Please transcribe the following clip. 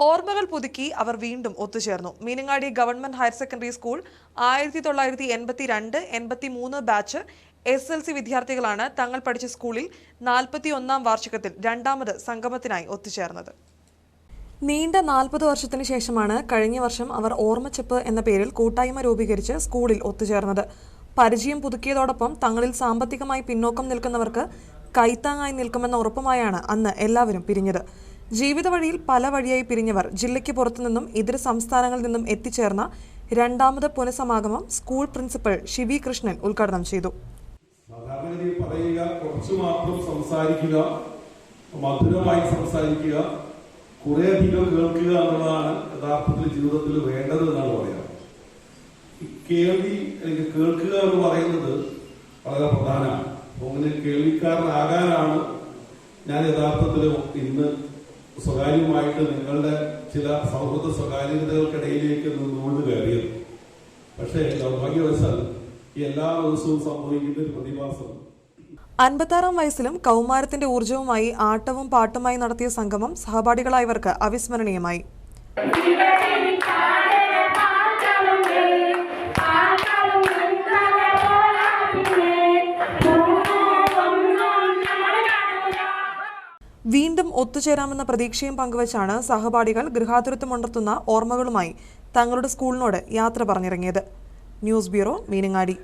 ഓർമ്മകൾ പുതുക്കി അവർ വീണ്ടും ഒത്തുചേർന്നു. Meenangadi government higher secondary school 1982-83 batch SLC വിദ്യാർത്ഥികളാണ് തങ്ങൾ പഠിച്ച സ്കൂളിൽ 41ാം വാർഷികത്തിൽ രണ്ടാമത് സംഗമത്തിനായി ഒത്തുചേർന്നത്. നീണ്ട 40 വർഷത്തിന് ശേഷമാണ് കഴിഞ്ഞ വർഷം അവർ ഓർമ്മച്ചെപ്പ് എന്ന പേരിൽ കൂട്ടായ്മ രൂപീകരിച്ച് സ്കൂളിൽ ഒത്തുചേർന്നത്. പരിചയം പുതുക്കിയതോടൊപ്പം തങ്ങളിൽ സാമ്പത്തികമായി പിന്നോക്കം നിൽക്കുന്നവർക്ക് കൈത്താങ്ങായി നിൽക്കുമെന്ന ഉറപ്പുമായാണ് അന്ന് എല്ലാവരും പിരിഞ്ഞത്. ജീവിത വഴിയിൽ പല വഴിയായി പിരിഞ്ഞവർ ജില്ലയ്ക്ക് പുറത്തുനിന്നും ഇതര സംസ്ഥാനങ്ങളിൽ നിന്നും എത്തിച്ചേർന്ന രണ്ടാമത് പുനഃസമാഗമം സ്കൂൾ പ്രിൻസിപ്പൽ ഷിവി കൃഷ്ണൻ ഉദ്ഘാടനം ചെയ്തു. സാധാരണഗതിയിൽ പറയുക, കുറച്ചു മാത്രം സംസാരിക്കുക, മധുരമായി സംസാരിക്കുക, കുറേയധികം കേൾക്കുക എന്നുള്ളതാണ് യഥാർത്ഥത്തിൽ ജീവിതത്തിൽ വേണ്ടത് എന്നാണ് പറയാം. ഈ കേൾവി അല്ലെങ്കിൽ കേൾക്കുക എന്ന് പറയുന്നത് വളരെ പ്രധാനമാണ്. അങ്ങനെ കേൾവിക്കാരനാകാനാണ് ഞാൻ യഥാർത്ഥത്തിൽ ഇന്ന് സ്വകാര്യമായിട്ട് നിങ്ങളുടെ ചില സൗഹൃദ സ്വകാര്യതകൾക്കിടയിലേക്ക് നിന്നുകൊണ്ട് കയറിയത്. പക്ഷേ ദൗർഭാഗ്യവശാൽ ഈ എല്ലാ ദിവസവും സംഭവിക്കുന്ന ഒരു പ്രതിഭാസം. 56ാം വയസ്സിലും കൗമാരത്തിന്റെ ഊർജവുമായി ആട്ടവും പാട്ടുമായി നടത്തിയ സംഗമം സഹപാഠികളായവർക്ക് അവിസ്മരണീയമായി. വീണ്ടും ഒത്തുചേരാമെന്ന പ്രതീക്ഷയും പങ്കുവച്ചാണ് സഹപാഠികൾ ഗൃഹാതുരത്വമുണർത്തുന്ന ഓർമ്മകളുമായി തങ്ങളുടെ സ്കൂളിനോട് യാത്ര പറഞ്ഞിറങ്ങിയത്. News bureau, Meenangadi.